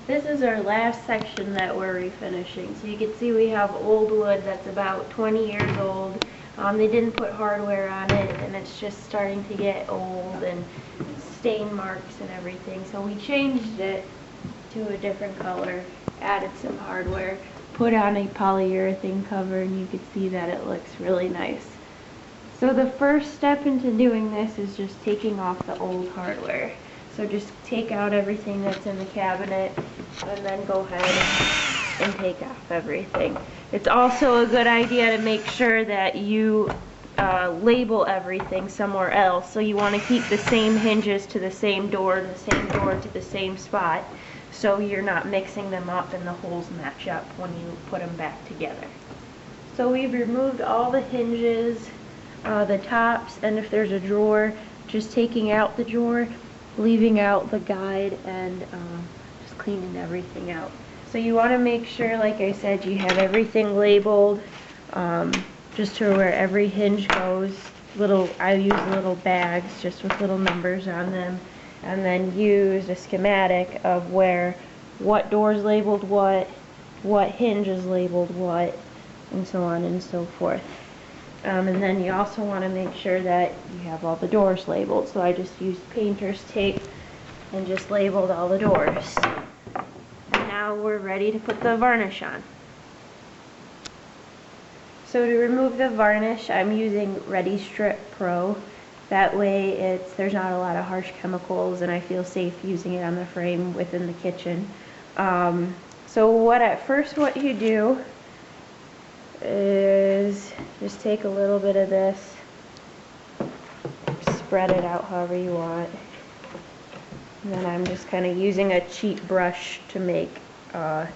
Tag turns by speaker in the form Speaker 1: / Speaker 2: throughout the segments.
Speaker 1: This is our last section that we're refinishing. So you can see we have old wood that's about 20 years old. They didn't put hardware on it, and it's just starting to get old and stain marks and everything. So we changed it to a different color, added some hardware, put on a polyurethane cover, and you can see that it looks really nice. So the first step into doing this is just taking off the old hardware. So just take out everything that's in the cabinet and then go ahead and take off everything. It's also a good idea to make sure that you label everything somewhere else. So you want to keep the same hinges to the same door and the same door to the same spot, so you're not mixing them up and the holes match up when you put them back together. So we've removed all the hinges, the tops, and if there's a drawer, just taking out the drawer, leaving out the guide, and just cleaning everything out. So you want to make sure, like I said, you have everything labeled, just to where every hinge goes. I use little bags just with little numbers on them, and then use a schematic of what door's labeled what hinge is labeled what, and so on and so forth. And then you also want to make sure that you have all the doors labeled. So I just used painter's tape and just labeled all the doors. And now we're ready to put the varnish on. So to remove the varnish, I'm using Ready Strip Pro. That way there's not a lot of harsh chemicals, and I feel safe using it on the frame within the kitchen. So what you do is just take a little bit of this, spread it out however you want, and then I'm just kind of using a cheap brush to make a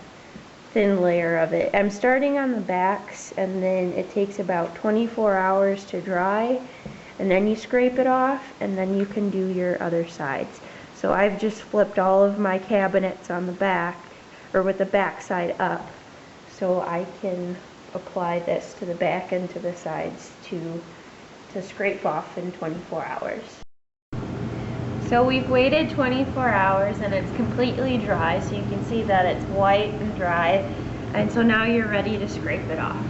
Speaker 1: thin layer of it. I'm starting on the backs, and then it takes about 24 hours to dry, and then you scrape it off, and then you can do your other sides. So I've just flipped all of my cabinets on the back, or with the back side up, so I can apply this to the back and to the sides to scrape off in 24 hours. So we've waited 24 hours and it's completely dry, so you can see that it's white and dry, and so now you're ready to scrape it off.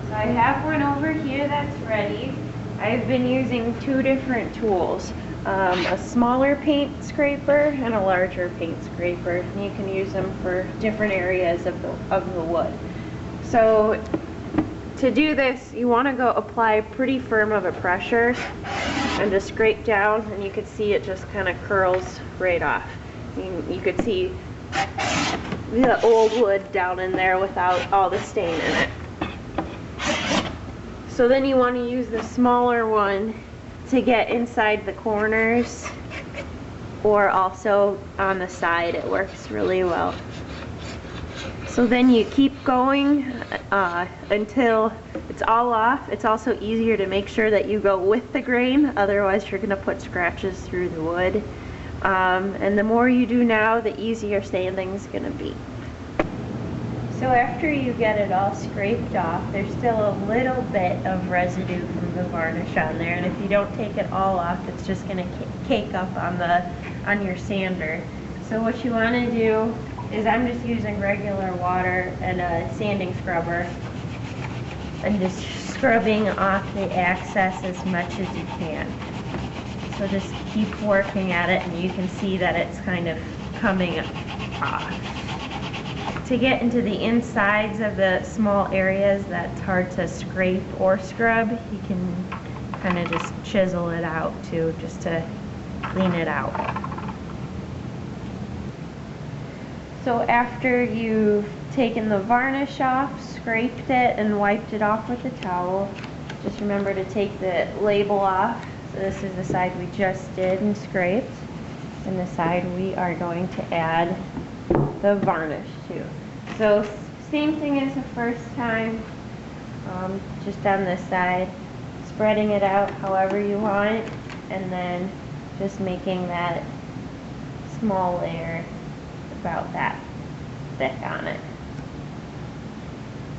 Speaker 1: So I have one over here that's ready. I've been using two different tools, a smaller paint scraper and a larger paint scraper, and you can use them for different areas of the wood. So to do this, you want to go apply pretty firm of a pressure and just scrape down, and you can see it just kind of curls right off. You could see the old wood down in there without all the stain in it. So then you want to use the smaller one to get inside the corners, or also on the side. It works really well. So then you keep going until it's all off. It's also easier to make sure that you go with the grain, otherwise you're going to put scratches through the wood. And the more you do now, the easier sanding's going to be. So after you get it all scraped off, there's still a little bit of residue from the varnish on there, and if you don't take it all off, it's just going to cake up on your sander. So what you want to do is, I'm just using regular water and a sanding scrubber and just scrubbing off the excess as much as you can. So just keep working at it, and you can see that it's kind of coming off. To get into the insides of the small areas that's hard to scrape or scrub, you can kind of just chisel it out too, just to clean it out. So after you've taken the varnish off, scraped it, and wiped it off with a towel, just remember to take the label off. So this is the side we just did and scraped, and the side we are going to add the varnish to. So same thing as the first time, just on this side, spreading it out however you want, and then just making that small layer about that thick on it,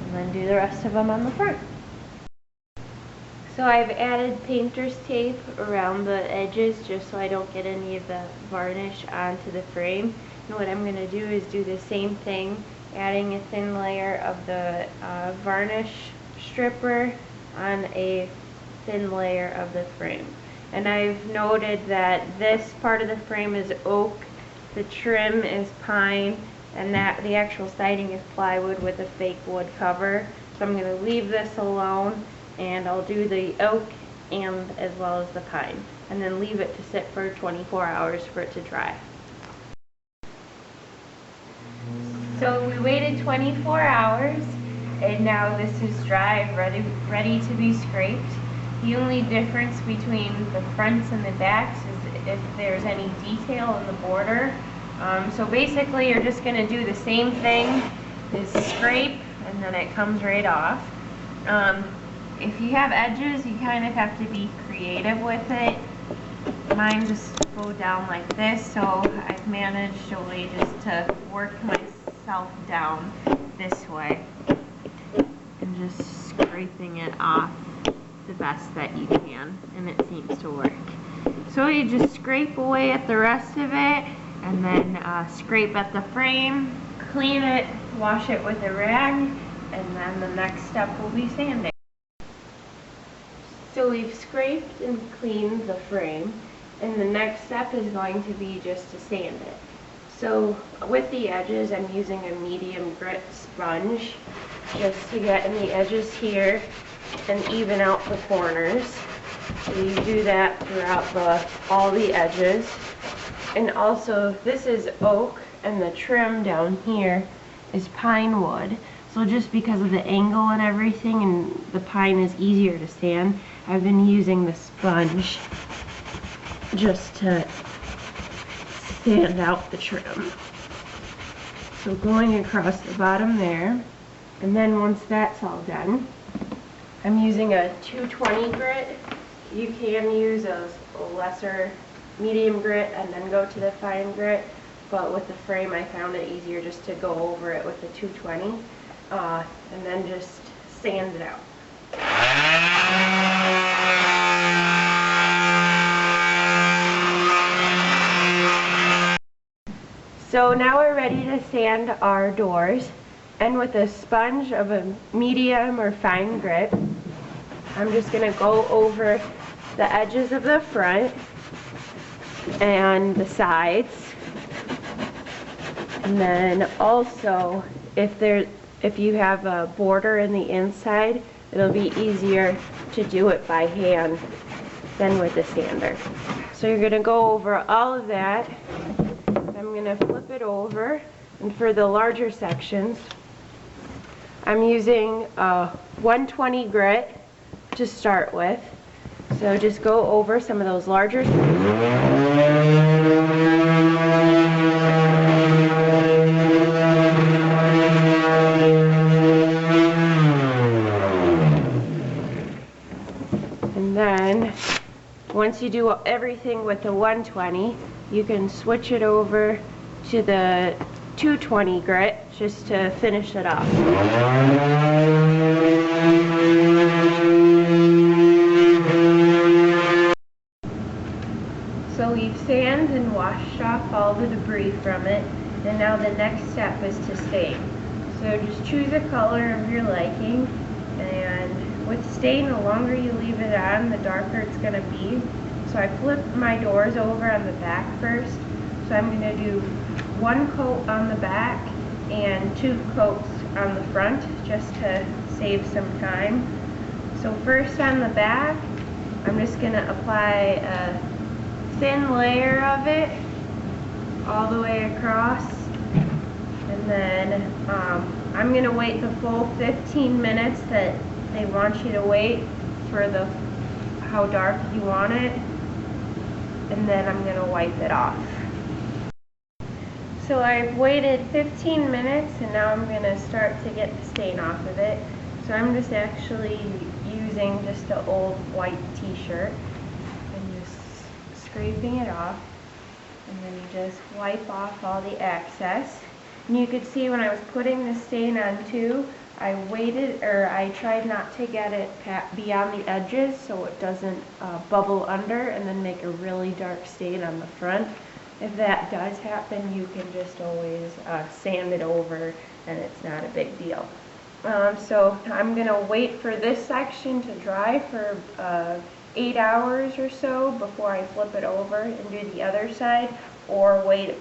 Speaker 1: and then do the rest of them on the front. So I've added painter's tape around the edges just so I don't get any of the varnish onto the frame, And what I'm going to do is do the same thing, adding a thin layer of the varnish stripper on a thin layer of the frame. And I've noted that this part of the frame is oak, the trim is pine, and that the actual siding is plywood with a fake wood cover. So I'm going to leave this alone, and I'll do the oak and as well as the pine, and then leave it to sit for 24 hours for it to dry. So we waited 24 hours, and now this is dry, ready to be scraped. The only difference between the fronts and the backs is if there's any detail in the border. So basically you're just going to do the same thing, is scrape, and then it comes right off. If you have edges, you kind of have to be creative with it. Mine just go down like this, so I've managed a way just to work myself down this way and just scraping it off the best that you can, and it seems to work. So you just scrape away at the rest of it, and then scrape at the frame, clean it, wash it with a rag, and then the next step will be sanding. So we've scraped and cleaned the frame, and the next step is going to be just to sand it. So with the edges, I'm using a medium grit sponge just to get in the edges here and even out the corners. So you do that throughout all the edges. And also, this is oak, and the trim down here is pine wood. So just because of the angle and everything, and the pine is easier to sand, I've been using the sponge just to sand out the trim. So going across the bottom there, and then once that's all done, I'm using a 220 grit. You can use a lesser medium grit and then go to the fine grit, but with the frame I found it easier just to go over it with the 220 and then just sand it out. So now we're ready to sand our doors, and with a sponge of a medium or fine grit, I'm just going to go over the edges of the front and the sides, and then also if you have a border in the inside, it'll be easier to do it by hand than with a sander. So you're going to go over all of that. I'm going to flip it over, and for the larger sections I'm using a 120 grit to start with. So just go over some of those larger and then once you do everything with the 120, you can switch it over to the 220 grit just to finish it off. So we've sanded and washed off all the debris from it, and now the next step is to stain. So just choose a color of your liking, and with stain, the longer you leave it on, the darker it's going to be. So I flipped my doors over on the back first. So I'm going to do one coat on the back and 2 coats on the front just to save some time. So first on the back, I'm just going to apply a thin layer of it all the way across, and then I'm going to wait the full 15 minutes that they want you to wait for how dark you want it, and then I'm going to wipe it off. So I've waited 15 minutes, and now I'm going to start to get the stain off of it. So I'm just actually using just an old white t-shirt and just scraping it off, and then you just wipe off all the excess. And you could see when I was putting the stain on too, I tried not to get it beyond the edges so it doesn't bubble under and then make a really dark stain on the front. if that does happen, you can just always sand it over and it's not a big deal. So I'm going to wait for this section to dry for 8 hours or so before I flip it over and do the other side, or wait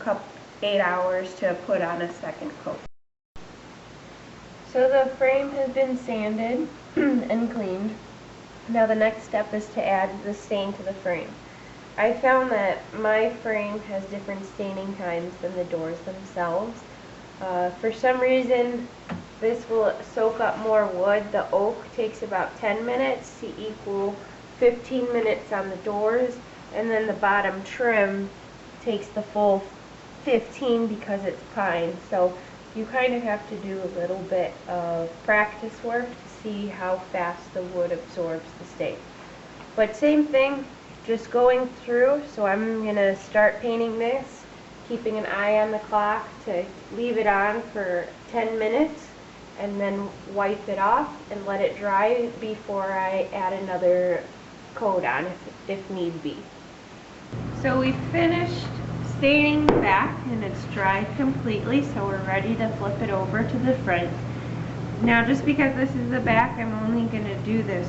Speaker 1: 8 hours to put on a second coat. So the frame has been sanded and cleaned. Now the next step is to add the stain to the frame. I found that my frame has different staining times than the doors themselves. For some reason, this will soak up more wood. The oak takes about 10 minutes to equal 15 minutes on the doors, and then the bottom trim takes the full 15 because it's pine. So you kind of have to do a little bit of practice work to see how fast the wood absorbs the stain. But same thing, just going through. So I'm going to start painting this, keeping an eye on the clock to leave it on for 10 minutes and then wipe it off and let it dry before I add another coat on if need be. So we finished staining the back and it's dried completely, so we're ready to flip it over to the front. Now just because this is the back, I'm only going to do this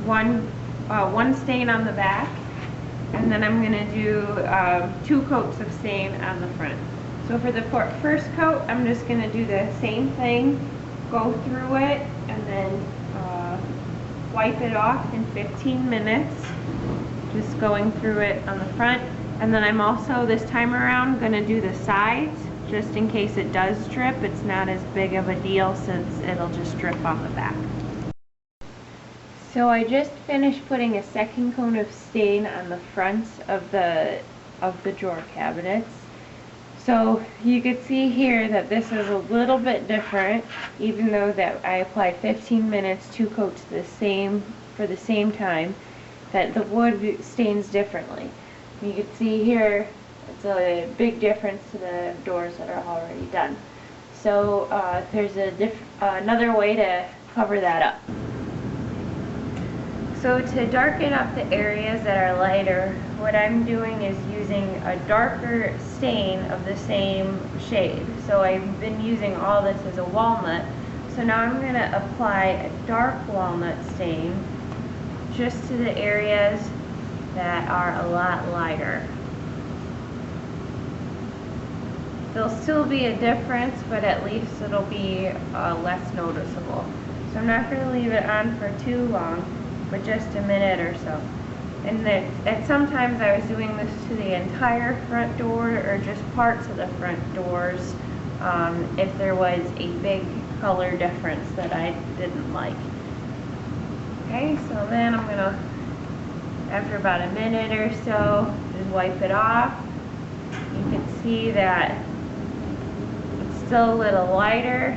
Speaker 1: one stain on the back, and then I'm going to do 2 coats of stain on the front. So for the first coat, I'm just going to do the same thing, go through it, and then wipe it off in 15 minutes, just going through it on the front. And then I'm also, this time around, going to do the sides, just in case it does drip. It's not as big of a deal since it'll just drip on the back. So I just finished putting a second coat of stain on the fronts of the drawer cabinets. So you can see here that this is a little bit different, even though that I applied 15 minutes, 2 coats for the same time, that the wood stains differently. You can see here it's a big difference to the doors that are already done. So there's another way to cover that up. So to darken up the areas that are lighter, what I'm doing is using a darker stain of the same shade. So I've been using all this as a walnut. So now I'm going to apply a dark walnut stain just to the areas that are a lot lighter. There'll still be a difference, but at least it'll be less noticeable. So I'm not going to leave it on for too long, but just a minute or so. And sometimes I was doing this to the entire front door or just parts of the front doors if there was a big color difference that I didn't like. Okay, so then I'm going to, after about a minute or so, just wipe it off. You can see that it's still a little lighter,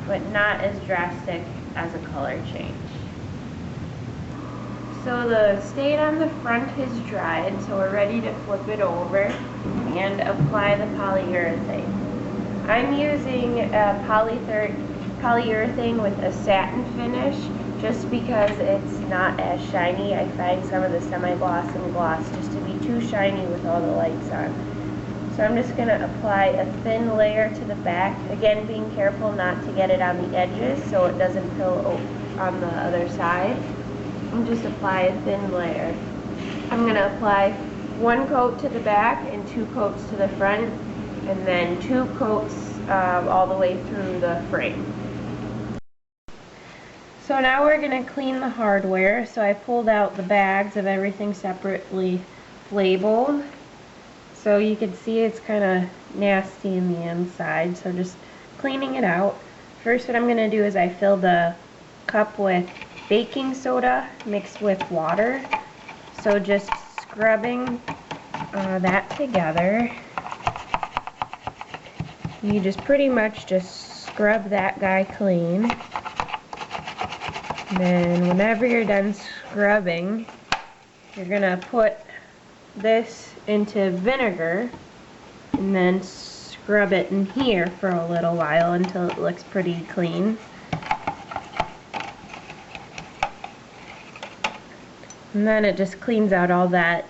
Speaker 1: but not as drastic as a color change. So the stain on the front has dried, so we're ready to flip it over and apply the polyurethane. I'm using a polyurethane with a satin finish just because it's not as shiny. I find some of the semi-gloss and gloss just to be too shiny with all the lights on. So I'm just going to apply a thin layer to the back, again being careful not to get it on the edges so it doesn't fill on the other side. And just apply a thin layer. I'm going to apply 1 coat to the back and 2 coats to the front, and then 2 coats all the way through the frame. So now we're going to clean the hardware. So I pulled out the bags of everything separately labeled. So you can see it's kind of nasty in the inside, so just cleaning it out. First what I'm going to do is I fill the cup with baking soda mixed with water. So just scrubbing that together. You just pretty much just scrub that guy clean. And then whenever you're done scrubbing, you're gonna put this into vinegar and then scrub it in here for a little while until it looks pretty clean. And then it just cleans out all that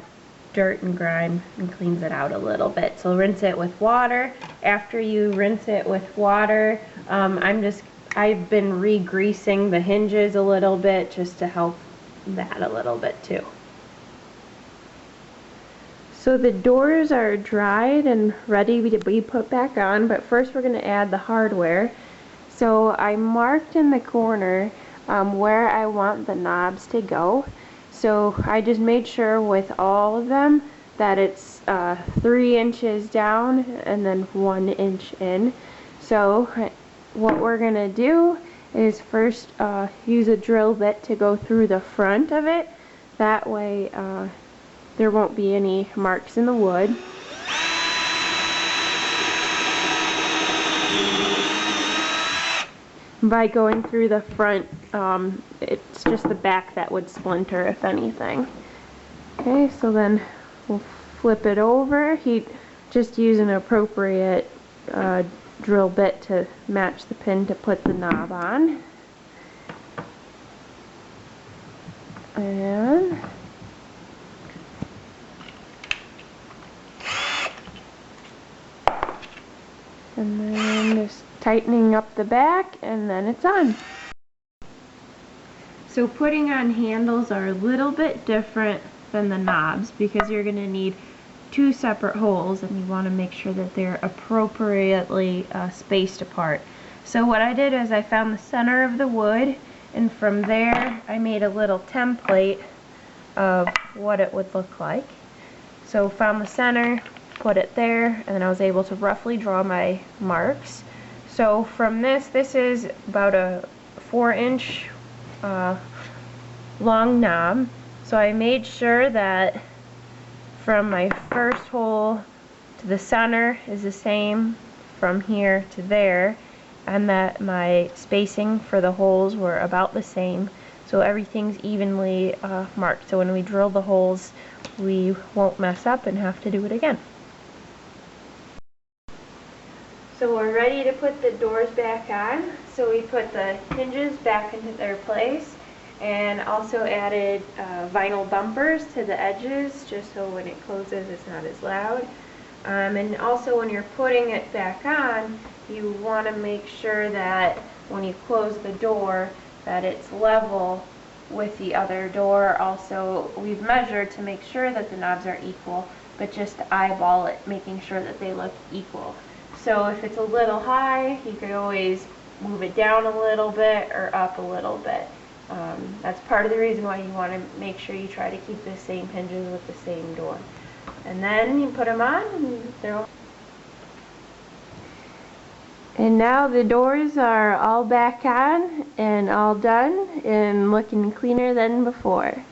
Speaker 1: dirt and grime and cleans it out a little bit. So rinse it with water. After you rinse it with water, I've been re-greasing the hinges a little bit just to help that a little bit too. So the doors are dried and ready to be put back on, but first we're going to add the hardware. So I marked in the corner where I want the knobs to go. So I just made sure with all of them that it's 3 inches down and then 1 inch in. So what we're going to do is first use a drill bit to go through the front of it. That way there won't be any marks in the wood. By going through the front, it's just the back that would splinter if anything. Okay, so then we'll flip it over. Just use an appropriate drill bit to match the pin to put the knob on. And then just tightening up the back, and then it's on. So putting on handles are a little bit different than the knobs because you're going to need 2 separate holes, and you want to make sure that they're appropriately spaced apart. So what I did is I found the center of the wood, and from there I made a little template of what it would look like. So found the center, put it there, and then I was able to roughly draw my marks. So from this is about a 4-inch long knob. So I made sure that from my first hole to the center is the same from here to there, and that my spacing for the holes were about the same, so everything's evenly marked. So when we drill the holes, we won't mess up and have to do it again. So we're ready to put the doors back on. So we put the hinges back into their place and also added vinyl bumpers to the edges just so when it closes it's not as loud. And also when you're putting it back on, you want to make sure that when you close the door that it's level with the other door. Also, we've measured to make sure that the knobs are equal, but just eyeball it, making sure that they look equal. So if it's a little high, you could always move it down a little bit or up a little bit. That's part of the reason why you want to make sure you try to keep the same hinges with the same door. And then you put them on and they're all. And now the doors are all back on and all done and looking cleaner than before.